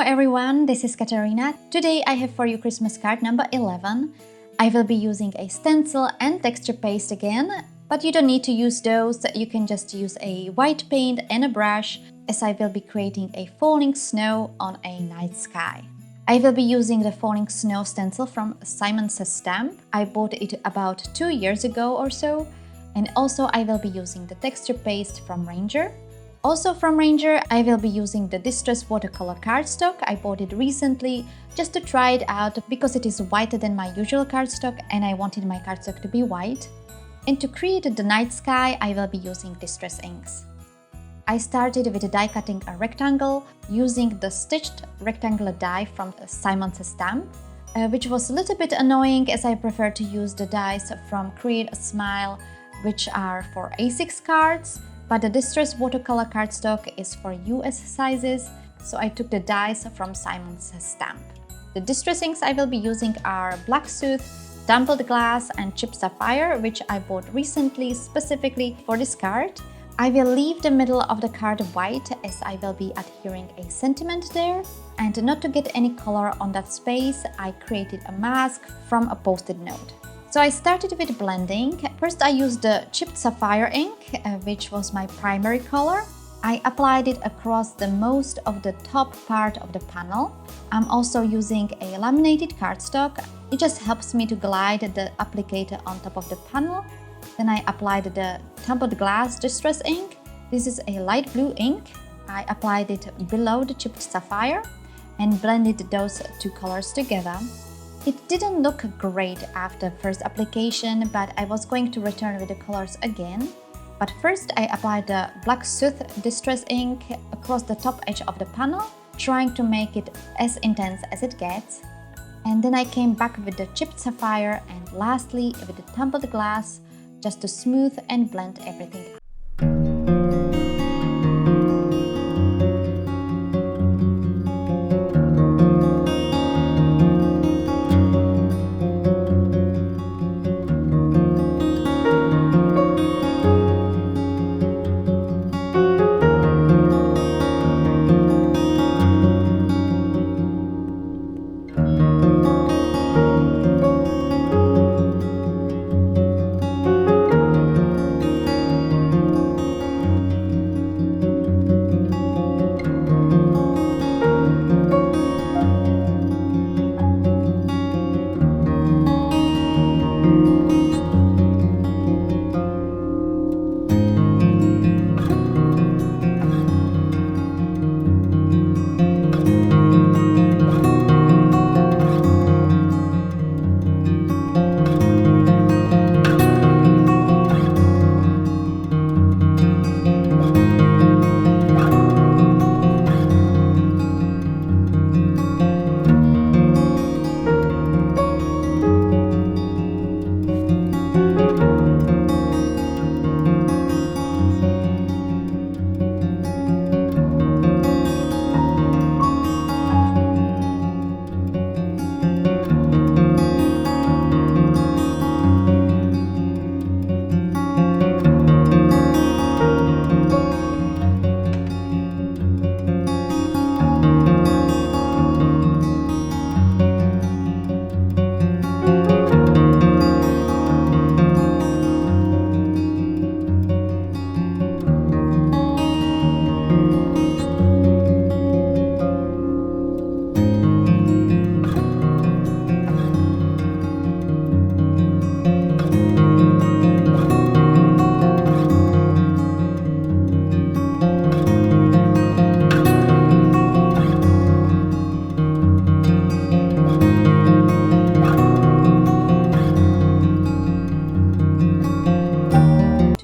everyone, this is Katarina. Today I have for you Christmas card number 11. I will be using a stencil and texture paste again, but you don't need to use those. You can just use a white paint and a brush, as I will be creating a falling snow on a night sky. I will be using the falling snow stencil from Simon Says Stamp. I bought it about 2 years ago or so. And also I will be using the texture paste from Ranger. Also from Ranger, I will be using the Distress Watercolor cardstock. I bought it recently just to try it out because it is whiter than my usual cardstock and I wanted my cardstock to be white. And to create the night sky, I will be using Distress inks. I started with die cutting a rectangle using the stitched rectangular die from Simon Says Stamp, which was a little bit annoying as I prefer to use the dies from Create a Smile, which are for A6 cards. But the Distress Watercolor cardstock is for US sizes, so I took the dies from Simon Says Stamp. The Distress inks I will be using are Black Soot, Tumbled Glass and Chipped Sapphire, which I bought recently specifically for this card. I will leave the middle of the card white as I will be adhering a sentiment there. And not to get any color on that space, I created a mask from a post-it note. So I started with blending. First I used the Chipped Sapphire ink, which was my primary color. I applied it across the most of the top part of the panel. I'm also using a laminated cardstock. It just helps me to glide the applicator on top of the panel. Then I applied the Tumbled Glass Distress ink. This is a light blue ink. I applied it below the Chipped Sapphire and blended those two colors together. It didn't look great after first application, but I was going to return with the colors again. But first I applied the Black Soot Distress ink across the top edge of the panel, trying to make it as intense as it gets. And then I came back with the Chipped Sapphire and lastly with the Tumbled Glass, just to smooth and blend everything out.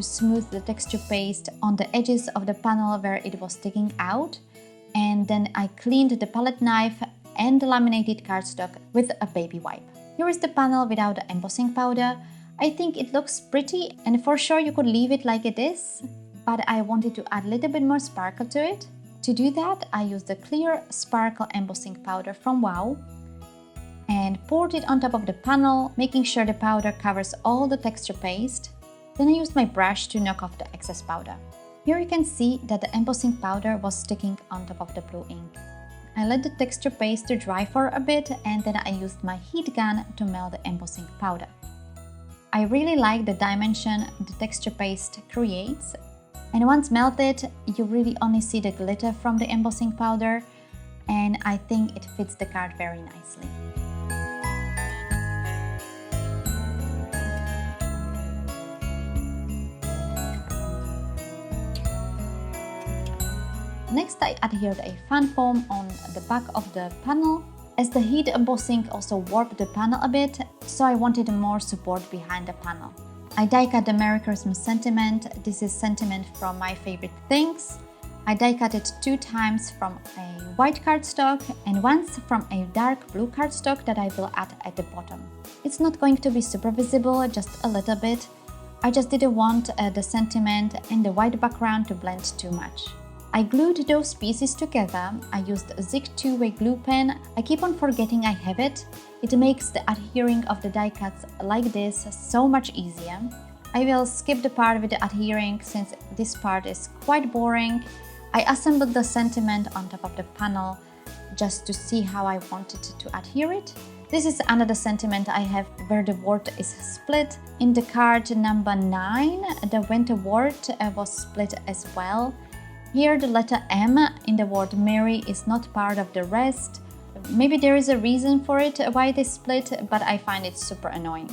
Smooth the texture paste on the edges of the panel where it was sticking out, and then I cleaned the palette knife and the laminated cardstock with a baby wipe. Here is the panel without the embossing powder. I think it looks pretty and for sure you could leave it like it is, but I wanted to add a little bit more sparkle to it. To do that, I used the clear sparkle embossing powder from Wow and poured it on top of the panel, making sure the powder covers all the texture paste. Then I used my brush to knock off the excess powder. Here you can see that the embossing powder was sticking on top of the blue ink. I let the texture paste to dry for a bit and then I used my heat gun to melt the embossing powder. I really like the dimension the texture paste creates, and once melted, you really only see the glitter from the embossing powder, and I think it fits the card very nicely. Next, I adhered a fan foam on the back of the panel, as the heat embossing also warped the panel a bit, so I wanted more support behind the panel. I die cut the Merry Christmas sentiment. This is sentiment from My Favorite Things. I die cut it 2 times from a white cardstock and once from a dark blue cardstock that I will add at the bottom. It's not going to be super visible, just a little bit. I just didn't want the sentiment and the white background to blend too much. I glued those pieces together. I used a Zig 2-way glue pen. I keep on forgetting I have it. It makes the adhering of the die cuts like this so much easier. I will skip the part with the adhering since this part is quite boring. I assembled the sentiment on top of the panel just to see how I wanted to adhere it. This is another sentiment I have where the word is split. In the card number 9, the winter word was split as well. Here the letter M in the word Merry is not part of the rest. Maybe there is a reason for it why they split, but I find it super annoying.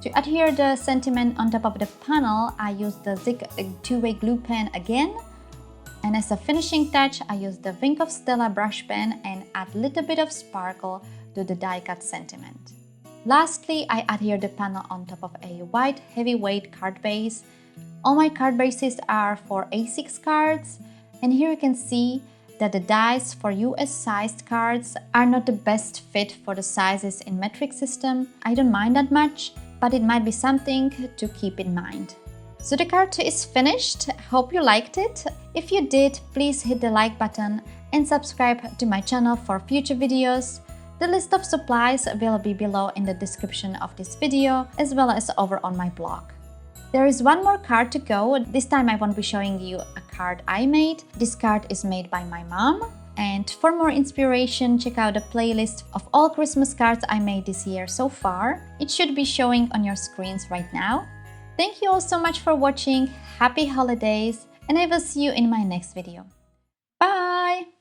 To adhere the sentiment on top of the panel, I used the Zig 2-way glue pen again. And as a finishing touch, I used the Wink of Stella brush pen and add a little bit of sparkle to the die cut sentiment. Lastly, I adhere the panel on top of a white heavyweight card base. All my card bases are for A6 cards, and here you can see that the dies for US sized cards are not the best fit for the sizes in metric system. I don't mind that much, but it might be something to keep in mind. So the card is finished. Hope you liked it. If you did, please hit the like button and subscribe to my channel for future videos. The list of supplies will be below in the description of this video, as well as over on my blog. There is one more card to go. This time I won't be showing you a card I made. This card is made by my mom. And for more inspiration, check out the playlist of all Christmas cards I made this year so far. It should be showing on your screens right now. Thank you all so much for watching. Happy holidays, and I will see you in my next video. Bye!